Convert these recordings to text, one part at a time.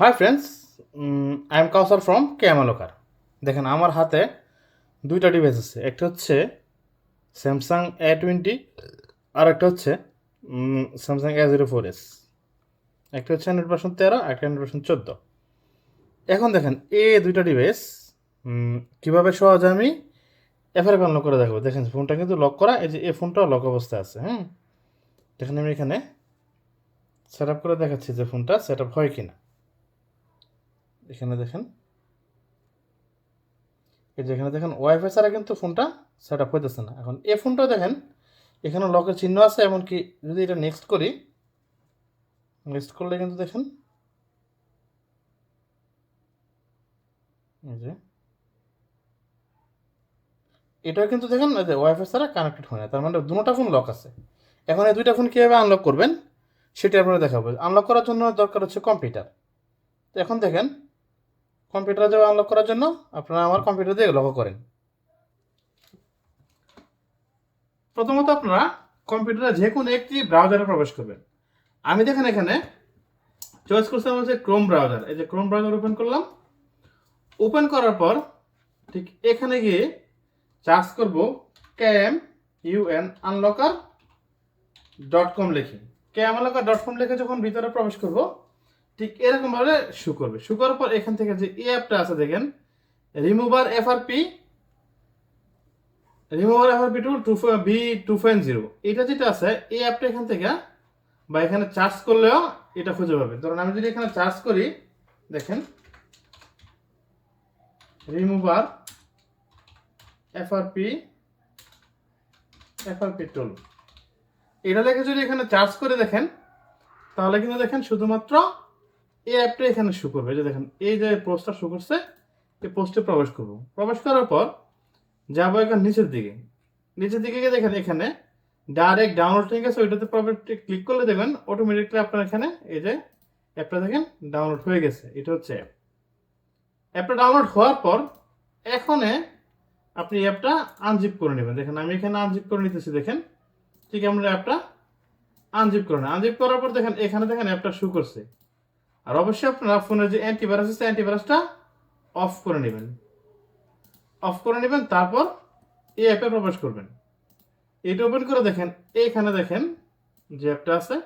High friends, I am Kausar from ক্যামালোকার। দেখেন আমার হাতে দুইটা ডিভাইস আছে, একটা হচ্ছে স্যামসাং A20 আর একটা হচ্ছে স্যামসাং A04s। একটা হচ্ছে 100% 13, একটা 100% 14। এখন দেখেন এই দুইটা ডিভাইস কীভাবে সহজে আমি এফআরএফ আনলক করে দেখাবো। দেখেন ফোনটা কিন্তু লক করা, এই যে এই ফোনটাও লক অবস্থায় আছে। দেখেন আমি এখানে সেট আপ করে দেখাচ্ছি যে ফোনটা সেট আপ হয় কিনা। এখানে দেখেন, এই যে এখানে দেখেন ওয়াইফাই ছাড়া কিন্তু ফোনটা সেট আপ হইতেছে না। এখন এই ফোনটা দেখেন এখানে লকের চিহ্ন আছে, এমনকি যদি এটা নেক্সট করি, নেক্সট করলে কিন্তু দেখেন এই যে এটাও কিন্তু দেখেন এই যে ওয়াইফাই ছাড়া কানেক্টেড হয় না, তার মানে দুটো ফোন লক আছে। এখন এই দুইটা ফোন কীভাবে আনলক করবেন সেটা আপনারা দেখাবো। আনলক করার জন্য দরকার হচ্ছে কম্পিউটার। তো এখন দেখেন কম্পিউটার যাবে আনলক করার জন্য, আপনারা আমার কম্পিউটার দিয়ে লক করেন। প্রথমত আপনারা কম্পিউটারে যে কোনো একটি ব্রাউজারে প্রবেশ করবেন। আমি দেখেন এখানে চয়েস করছিলাম হচ্ছে ক্রোম ব্রাউজার। এই যে ক্রোম ব্রাউজার ওপেন করলাম। ওপেন করার পর ঠিক এখানে গিয়ে সার্চ করব KMUN unlocker.com লিখে। KMunlocker.com লিখে যখন ভিতরে প্রবেশ করব, ঠিক এরকমভাবে শু করবে। শু করার পর এখান থেকে যে এই অ্যাপটা আছে দেখেন, রিমুভার এফআরপি টুল B2.0, এটা যেটা আছে এই অ্যাপটা এখান থেকে বা এখানে চার্জ করলেও এটা খুঁজে পাবে। ধরুন আমি যদি এখানে চার্জ করি, দেখেন রিমুভার এফআরপি টুল, এটা লেখে যদি এখানে চার্জ করে দেখেন, তাহলে কিন্তু দেখেন শুধুমাত্র এই অ্যাপটা এখানে শো করবে। যে দেখেন এই যে পোস্টটা শো করছে, এই পোস্টে প্রবেশ করব। প্রবেশ করার পর যাবো এখানে নিচের দিকে। নিচের দিকে গিয়ে দেখেন এখানে ডাইরেক্ট ডাউনলোড ঠিক আছে, ওইটাতে প্রবেশ ক্লিক করলে দেখবেন অটোমেটিকলি আপনার এখানে এই যে অ্যাপটা দেখেন ডাউনলোড হয়ে গেছে। এটা হচ্ছে অ্যাপ। অ্যাপটা ডাউনলোড হওয়ার পর এখানে আপনি অ্যাপটা আনজিপ করে নেবেন। দেখেন আমি এখানে আনজিপ করে নিতেছি। দেখেন ঠিক আমরা অ্যাপটা আনজিপ করে নেন। আনজিপ করার পর দেখেন এখানে দেখেন অ্যাপটা শো করছে। আর অবশ্যই আপনারা ফোনের যে অ্যান্টিভাইরাস আছে অ্যান্টিভাইরাসটা অফ করে নেবেন। অফ করে নেবেন, তারপর এই অ্যাপে প্রবেশ করবেন। এটা ওপেন করে দেখেন এইখানে দেখেন যে অ্যাপটা আছে,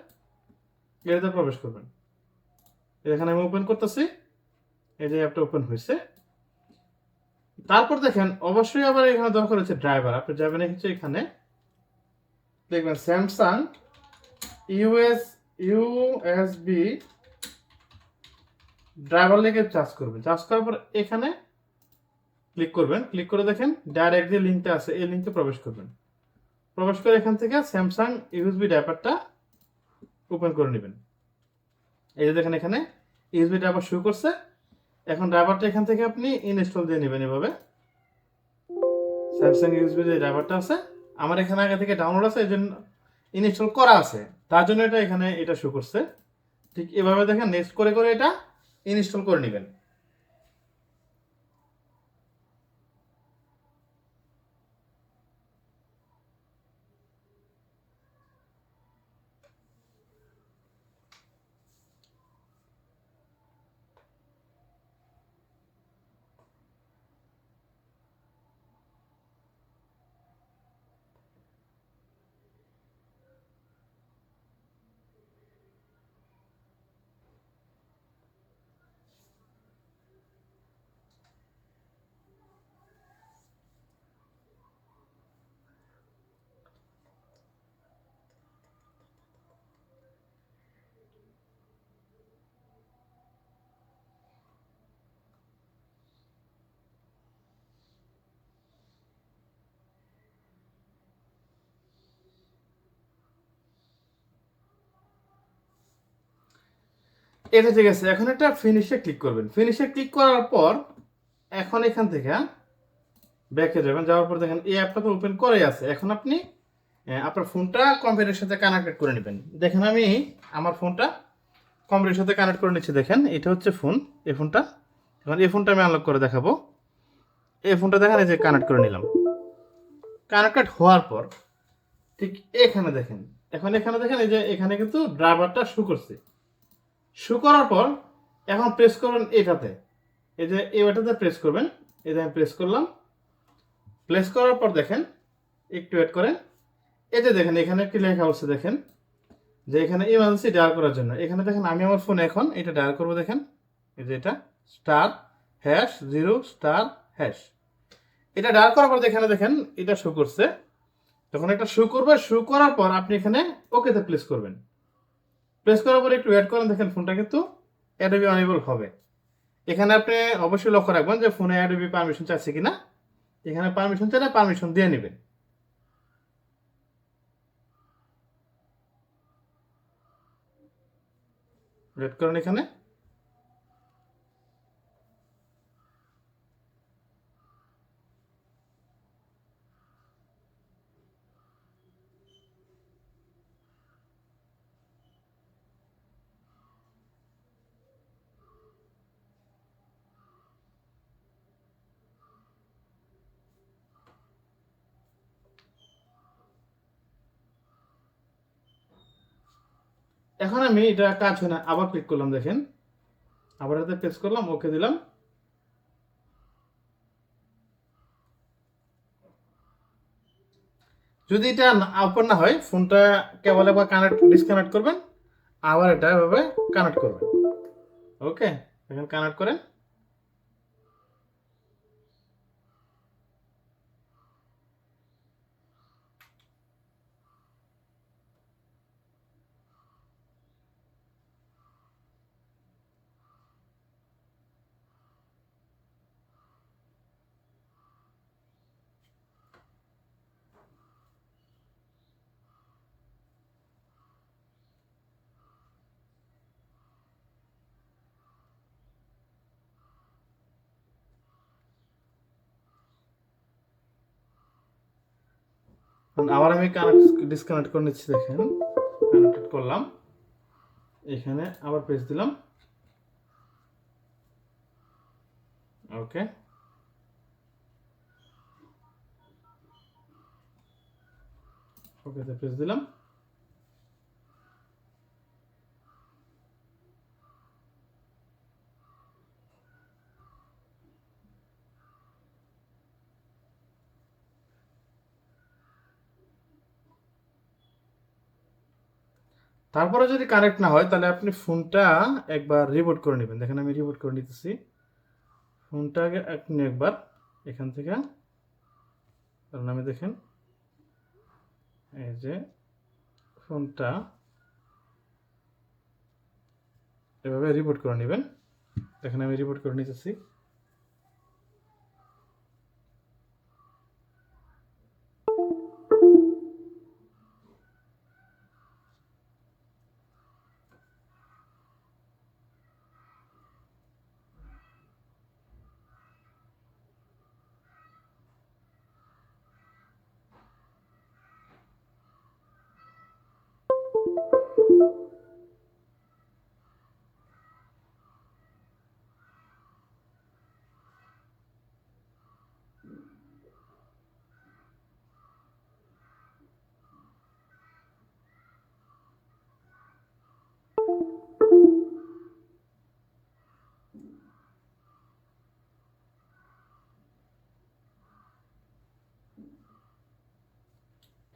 এটাতে প্রবেশ করবেন। এখানে আমি ওপেন করতেছি, এই যে অ্যাপটা ওপেন হয়েছে। তারপর দেখেন অবশ্যই আবার এখানে দরকার হচ্ছে ড্রাইভার। আপনি যাবেন হচ্ছে এখানে দেখবেন স্যামসাং ইউএসবি ড্রাইভার লেগে চার্জ করবেন। চার্জ করার পর এখানে ক্লিক করবেন। ক্লিক করে দেখেন ডাইরেক্ট যে লিঙ্কটা আছে এই লিঙ্কে প্রবেশ করবেন। প্রবেশ করে এখান থেকে স্যামসাং ইউএসবি ড্রাইভারটা ওপেন করে নেবেন। এই যে দেখেন এখানে ইউএসবি ড্রাইভার শুরু করছে। এখন ড্রাইভারটা এখান থেকে আপনি ইনস্টল দিয়ে নেবেন। এভাবে স্যামসাং ইউএসবি যে ড্রাইভারটা আছে আমার এখানে আগে থেকে ডাউনলোড আছে, এই জন্য ইনস্টল করা আছে, তার জন্য এটা এখানে এটা শো করছে। ঠিক এভাবে দেখেন নেক্সট করে করে এটা ইনস্টল করে নেবেন। এটা ঠিক আছে। এখন একটা ফিনিশে ক্লিক করবেন। ফিনিশে ক্লিক করার পর এখন এখান থেকে ব্যাকে যাবেন। যাওয়ার পর দেখেন এই অ্যাপটা তো ওপেন করে আছে। এখন আপনি আপনার ফোনটা কম্পিউটারের সাথে কানেক্টেড করে নেবেন। দেখেন আমি আমার ফোনটা কম্পিউটারের সাথে কানেক্ট করে নিচ্ছি। দেখেন এটা হচ্ছে ফোন, এই ফোনটা। এখন এই ফোনটা আমি আনলক করে দেখাবো। এই ফোনটা দেখেন এই যে কানেক্ট করে নিলাম। কানেক্টেড হওয়ার পর ঠিক এখানে দেখেন, এখন এখানে দেখেন এই যে এখানে কিন্তু ড্রাইভারটা শো করছে। শো করার পর এখন প্রেস করবেন এটাতে, এই যে এই বাটনটা প্রেস করবেন, এই যে আমি প্রেস করলাম। প্রেস করার পর দেখেন, একটু ওয়েট করেন, এই যে দেখেন এখানে একটি লেখা হচ্ছে, দেখেন যে এখানে ইমার্জেন্সি ডায়াল করার জন্য। এখানে দেখেন আমি আমার ফোনে এখন এটা ডায়াল করবো, দেখেন এই যে এটা *#0*# এটা ডায়াল করার পর এখানে দেখেন এটা শো করছে। যখন এটা শো করবে, শো করার পর আপনি এখানে ওকেতে প্রেস করবেন। প্রেস করার পর একটু ওয়েট করেন, দেখেন ফোনটা কিন্তু অ্যাডোবি অনেবল হবে। এখানে আপনি অবশ্যই লক্ষ্য রাখবেন যে ফোনে অ্যাডোবি পারমিশন চাচ্ছে কিনা। এখানে পারমিশন চাইলে পারমিশন দিয়ে নেবেন। ওয়েট করেন এখানে। এখন আমি এটা কাজ হয় না, আবার ক্লিক করলাম, দেখেন আবার এটাতে প্রেস করলাম, ওকে দিলাম। যদি এটা ওপেন না হয়, ফোনটা কেবল একবার কানেক্ট ডিসকানেক্ট করবেন, আবার এটা এভাবে কানেক্ট করবেন। ওকে, এখন কানেক্ট করেন। আবার আমি কানেক্ট ডিসকানেক্ট করে নিচ্ছি, দেখেন কানেক্টেড করলাম। এখানে আবার প্রেস দিলাম, ওকে। ওকেতে প্রেস দিলাম। তারপরে যদি কানেক্ট না হয়, তাহলে আপনি ফোনটা একবার রিবুট করে নেবেন। দেখেন আমি রিবুট করে নিতেছি ফোনটাকে। আপনি একবার এখান থেকে, কারণ আমি দেখেন এই যে ফোনটা এভাবে রিবুট করে নেবেন। দেখেন আমি রিবুট করে নিতেছি।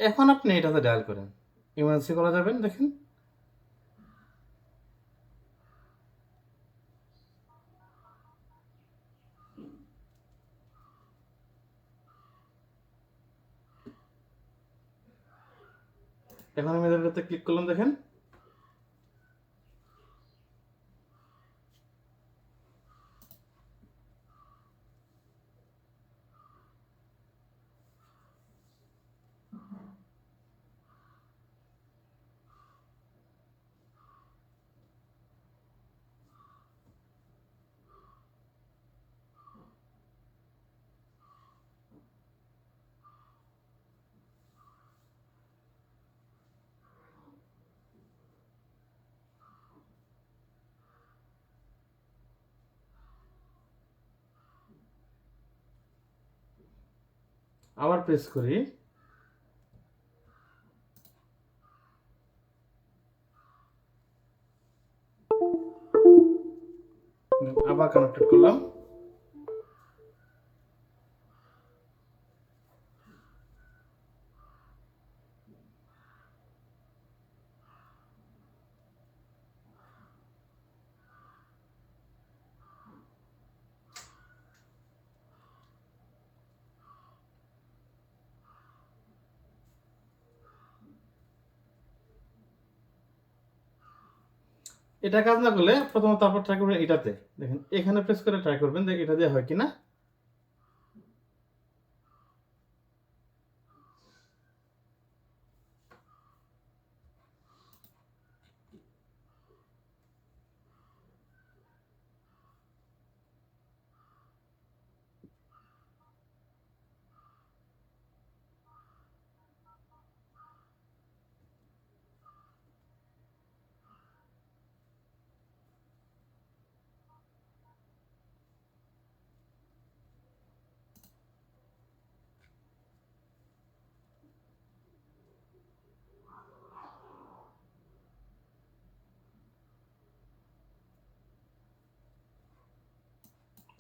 এখন আপনি এটাতে ডায়াল করেন, ইমার্জেন্সি করা যাবেন, দেখেন। এখন আমি এটাতে ক্লিক করলাম, দেখেন আবার প্রেস করি। আবার কানেক্টেড করলাম। এটা কাজ না করলে প্রথমে তারপর ট্রাই করবেন এটাতে, দেখেন এখানে প্রেস করে ট্রাই করবেন যে এটা দিয়ে হয় কিনা।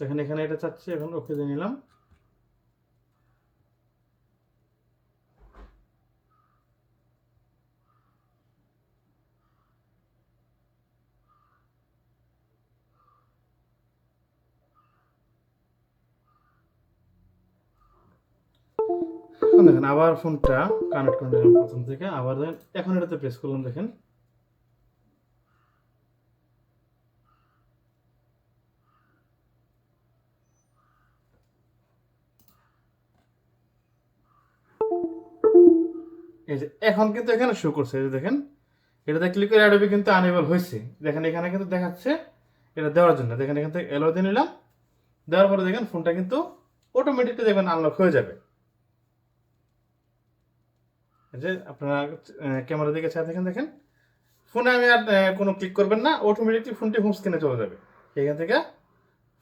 দেখেন এখানে এটা চাচ্ছি, এখন ওকে দিয়ে নিলাম। দেখেন আবার ফোনটা কানেক্ট করে নিলাম প্রথম থেকে, আবার এখন এটাতে প্রেস করলাম, দেখেন এই যে এখন কিন্তু এখানে শো করছে, এই যে দেখেন এটাতে ক্লিক করে অ্যাডোবি কিন্তু আনএবল হয়েছে। দেখেন এখানে কিন্তু দেখাচ্ছে এটা দেওয়ার জন্য, দেখেন এখান থেকে এলো দিয়ে নিলাম, দেওয়ার পরে দেখেন ফোনটা কিন্তু অটোমেটিকলি দেখবেন আনলক হয়ে যাবে। এই যে আপনারা ক্যামেরা দিকে ছায়া দেখেন, দেখেন ফোনে আমি আর কোনো ক্লিক করবেন না, অটোমেটিকলি ফোনটি হোম স্ক্রিনে চলে যাবে। এখান থেকে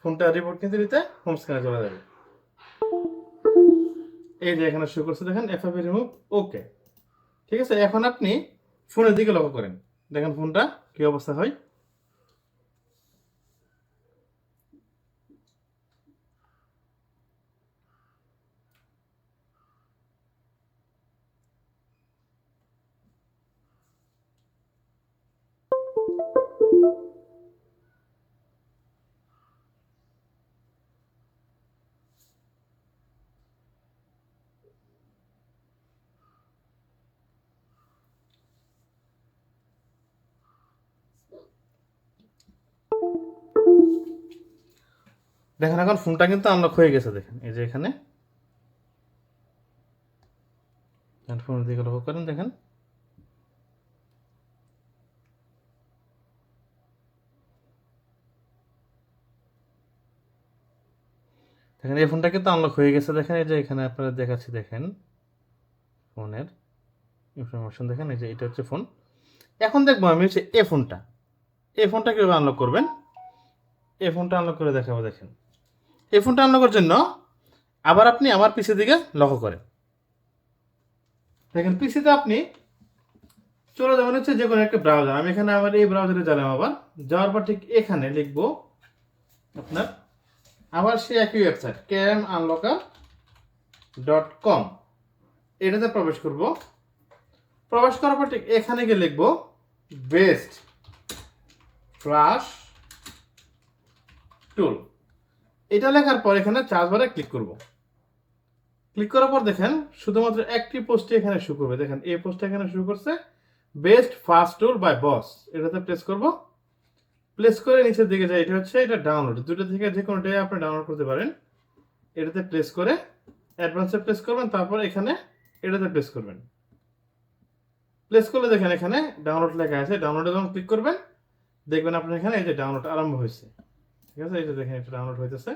ফোনটা রিপোর্ট নিতে নিতে হোম স্ক্রিনে চলে যাবে। এই যে এখানে শো করছে, দেখেন এফআইবি রিমুভ, ওকে ঠিক আছে। এখন আপনি ফোনের দিকে লক্ষ্য করেন, দেখেন ফোনটা কি অবস্থা হয়। দেখেন এখন ফোনটা কিন্তু আনলক হয়ে গেছে, দেখেন এই যে এখানে ফোনের দিকে লক্ষ্য করেন, দেখেন দেখেন এই ফোনটা কিন্তু আনলক হয়ে গেছে। দেখেন এই যে এখানে আপনারা দেখাচ্ছি, দেখেন ফোনের ইনফরমেশন দেখেন, এই যে এটা হচ্ছে ফোন। এখন দেখবো আমি হচ্ছে এই ফোনটা কীভাবে আনলক করবেন। এই ফোনটা আনলক করে দেখাবো। দেখেন এই ফোনটা আনলকের জন্য আবার আপনি আমার পিসি দিকে লক্ষ্য করেন, দেখেন পিসিতে আপনি চলে যাবেন হচ্ছে যে কোনো একটা ব্রাউজার। আমি এখানে আবার এই ব্রাউজারে গেলাম, আবার যাওয়ার পর ঠিক এখানে লিখবো আপনার আবার সেই একই ওয়েবসাইট camunlocker.com, এটাতে প্রবেশ করব। প্রবেশ করার পর ঠিক এখানে গিয়ে লিখবো বেস্ট ফ্লাশ টুল। এটা লেখার পর এখানে সার্চ বারে ক্লিক করব। ক্লিক করার পর দেখেন শুধুমাত্র একটি পোস্টে এখানে শো করবে, দেখেন এই পোস্টটা এখানে শো করছে বেস্ট ফাস্ট টুল বাই বস। এটাতে প্রেস করব। প্লেস করে নিচের দিকে যায়, এটা হচ্ছে এটা ডাউনলোড, দুটো থেকে যে কোনোটাই আপনি ডাউনলোড করতে পারেন। এটাতে প্রেস করে অ্যাডভান্সে প্রেস করবেন, তারপর এখানে এটাতে প্রেস করবেন। প্লেস করলে দেখেন এখানে ডাউনলোড লেখা আছে, ডাউনলোডে যখন ক্লিক করবেন দেখবেন আপনার এখানে এই যে ডাউনলোড আরম্ভ হয়েছে, ঠিক আছে। এই যে দেখেন এটা ডাউনলোড হইতেছে।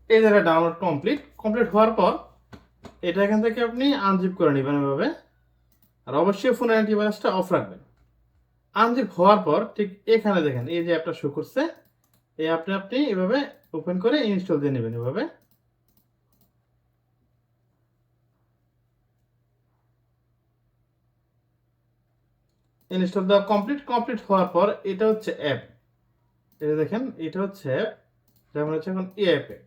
এই জায়গায় ডাউনলোড কমপ্লিট হওয়ার পর এটা এখান থেকে আপনি আনজিপ করে নেবেন এভাবে। আর অবশ্যই ফোনের অ্যান্টিভাইরাসটা অফ রাখবেন। আনজিপ হওয়ার পর ঠিক এখানে দেখেন এই যে অ্যাপটা শো করছে, এই অ্যাপটা আপনি এভাবে ওপেন করে ইনস্টল দিয়ে নেবেন এভাবে। ইনস্টল দেওয়া কমপ্লিট হওয়ার পর এটা হচ্ছে অ্যাপ, এটা দেখেন এটা হচ্ছে অ্যাপ, যেমন হচ্ছে এখন এই অ্যাপে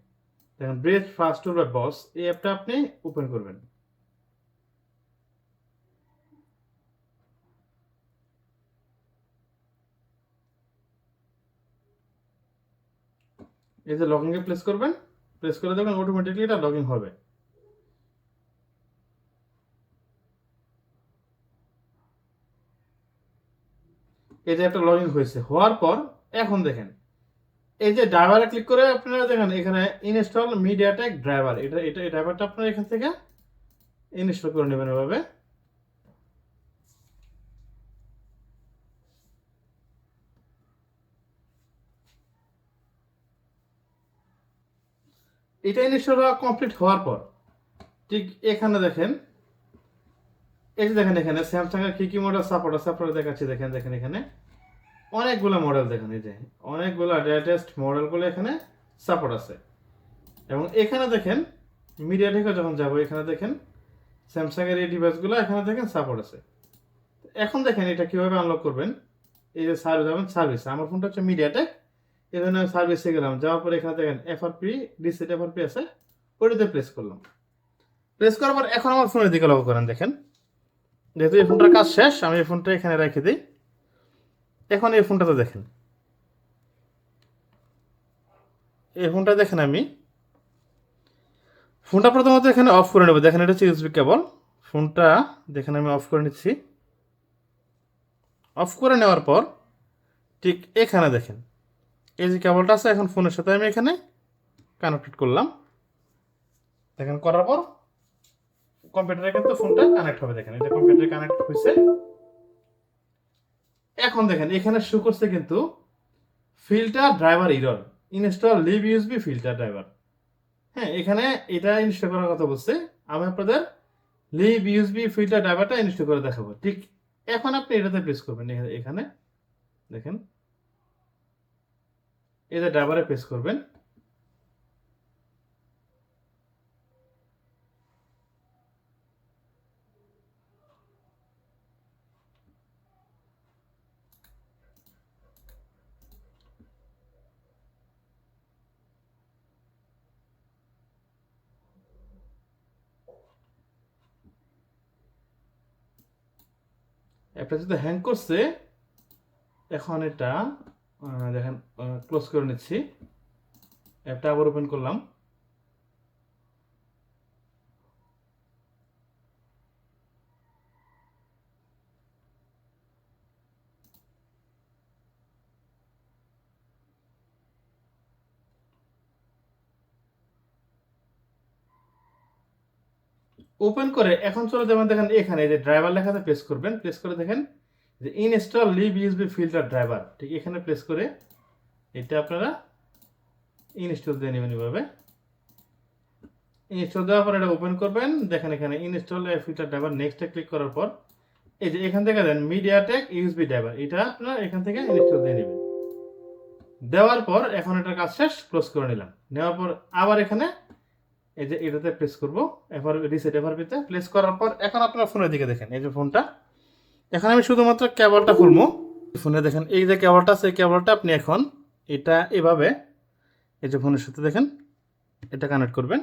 দেখেন ব্রেথ ফাস্ট টুল বা বস, এই অ্যাপটা আপনি ওপেন করবেন। এই যে লগইনে প্রেস করবেন, প্রেস করে দেখবেন অটোমেটিকলি এটা লগইন হবে। এই যে একটা লগইন হয়েছে, হওয়ার পর এখন দেখেন এই যে ড্রাইভারে ক্লিক করে আপনারা দেখেন এখানে ইনস্টল মিডিয়াটেক ড্রাইভার, এটা এটা এই ড্রাইভারটা আপনারা এখান থেকে ইনস্টল করে নেবেন এভাবে। এটা ইনস্টল হওয়া কমপ্লিট হওয়ার পর ঠিক এখানে দেখেন এই যে দেখেন এখানে স্যামসাং এর কি কি মডেল সাপোর্ট আছে আপনারা দেখাচ্ছি, দেখেন দেখেন এখানে অনেকগুলো মডেল দেখেন, এই যে অনেকগুলো লেটেস্ট মডেলগুলো এখানে সাপোর্ট আছে। এবং এখানে দেখেন মিডিয়াটেকে যখন যাব এখানে দেখেন স্যামসাং এর এই ডিভাইসগুলো এখানে দেখেন সাপোর্ট আছে। এখন দেখেন এটা কিভাবে আনলক করবেন। এই যে সার্ভিস যাবেন, সার্ভিস আমার ফোনটা হচ্ছে মিডিয়াটেক, এই জন্য সার্ভিসে গেলাম, যাওয়ার পরে এখানে দেখেন এফআরপি রিসেট এফআরপি আছে, ওইটাতে প্রেস করলাম। প্রেস করার পর এখন আমার ফোনের দিকে লক্ষ্য করেন, দেখেন যেহেতু এই ফোনটার কাজ শেষ আমি এই ফোনটা এখানে রেখে দিই। এখন এই ফোনটাতে দেখেন, এই ফোনটা দেখেন আমি ফোনটা প্রথমত এখানে অফ করে নেব, দেখেন এটা হচ্ছে ইউএসবি কেবল, ফোনটা দেখেন আমি অফ করে নিচ্ছি। অফ করে নেওয়ার পর ঠিক এখানে দেখেন এই যে কেবলটা আছে, এখন ফোনের সাথে আমি এখানে কানেক্টেড করলাম। দেখেন করার পর কম্পিউটারে কিন্তু ফোনটা কানেক্ট হবে, দেখেন এই যে কম্পিউটারে কানেক্ট হয়েছে। এখন দেখেন এখানে শো করছে কিন্তু filter driver error, install live USB filter driver. হ্যাঁ, এখানে এটা ইনস্টল করার কথা বলছে, আমি আপনাদের লিভ ইউএসবি ফিল্টার ড্রাইভারটা ইনস্টল করে দেখাবো। ঠিক এখন আপনি এটাতে প্রেস করবেন, এখানে দেখেন এই যে ড্রাইভারে প্রেস করবেন। অ্যাপটা যদি হ্যাং করছে, এখন এটা দেখেন ক্লোজ করে নিচ্ছি, অ্যাপটা আবার ওপেন করলাম। ওপেন করে এখন চলে যাবেন, দেখেন এখানে যে ড্রাইভার লেখাতে প্রেস করবেন, প্রেস করে দেখেন যে install live USB filter driver, ঠিক এখানে প্রেস করে এটা আপনারা ইনস্টল দিয়ে নেবেন এভাবে। ইনস্টল দেওয়ার পর এটা ওপেন করবেন, দেখেন এখানে ইনস্টল ফিল্টার ড্রাইভার, নেক্সটে ক্লিক করার পর এই যে এখান থেকে দেন মিডিয়াটেক ইউএসবি ড্রাইভার, এটা আপনারা এখান থেকে ইনস্টল দিয়ে নেবেন। দেওয়ার পর এখন এটার কাজ শেষ, ক্লোজ করে নিলাম। নেওয়ার পর আবার এখানে এই যে এটাতে প্রেস করবো, এফআর রিসেট এফআরপিতে প্রেস করার পর এখন আপনার ফোনের দিকে দেখেন এই যে ফোনটা, এখন আমি শুধুমাত্র কেবলটা খুলবো। ফোনে দেখেন এই যে কেবলটা আছে, কেবলটা আপনি এখন এটা এভাবে এই যে ফোনের সাথে দেখেন এটা কানেক্ট করবেন।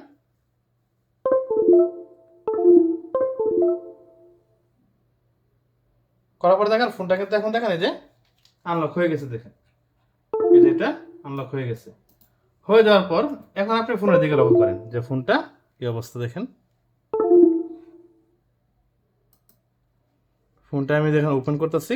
করার পর দেখেন ফোনটা কিন্তু এখন দেখেন এই যে আনলক হয়ে গেছে, দেখেন এই যে এটা আনলক হয়ে গেছে। হয়ে যাওয়ার পর এখন আপনি ফোনের দিকে লক্ষ্য করেন যে ফোনটা কি অবস্থা, দেখেন ফোনটা আমি দেখেন ওপেন করতেছি।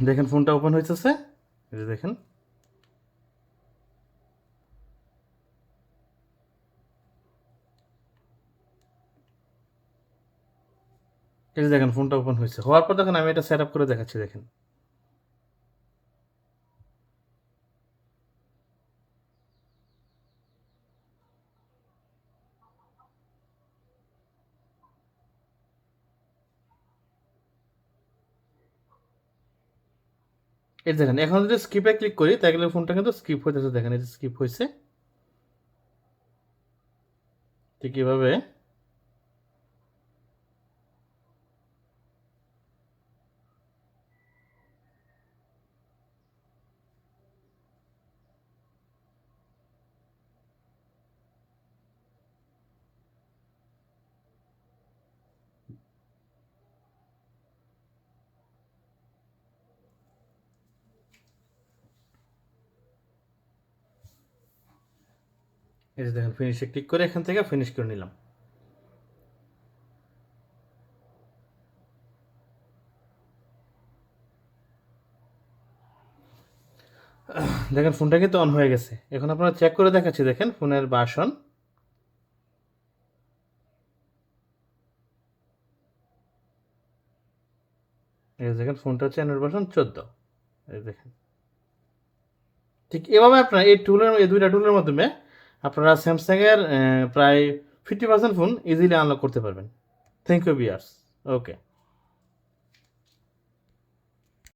দেখেন ফোনটা ওপেন হইতেছে, এই যে দেখেন এই যে দেখেন ফোনটা ওপেন হয়েছে। হওয়ার পর দেখেন আমি এটা সেট আপ করে দেখাচ্ছি। দেখেন এই দেখেন এখন যদি স্কিপে ক্লিক করি তাহলে ফোনটা কিন্তু স্কিপ হইতেছে। দেখেন এই যে স্কিপ হয়েছে। ঠিক এভাবে এই যে দেখেন ফিনিশে ক্লিক করে এখান থেকে ফিনিশ করে নিলাম। দেখেন ফোনটা কিন্তু অন হয়ে গেছে। এখন আপনারা চেক করে দেখাচ্ছি। দেখেন ফোনের ভার্সন, এই যে দেখেন ফোনটা হচ্ছে অ্যান্ড্রয়েড ভার্সন 14। এই দেখেন ঠিক এভাবে আপনারা এই দুইটা টুলের মাধ্যমে আপনারা স্যামসাংয়ের প্রায় 50% ফোন ইজিলি আনলক করতে পারবেন। Thank you viewers. ওকে।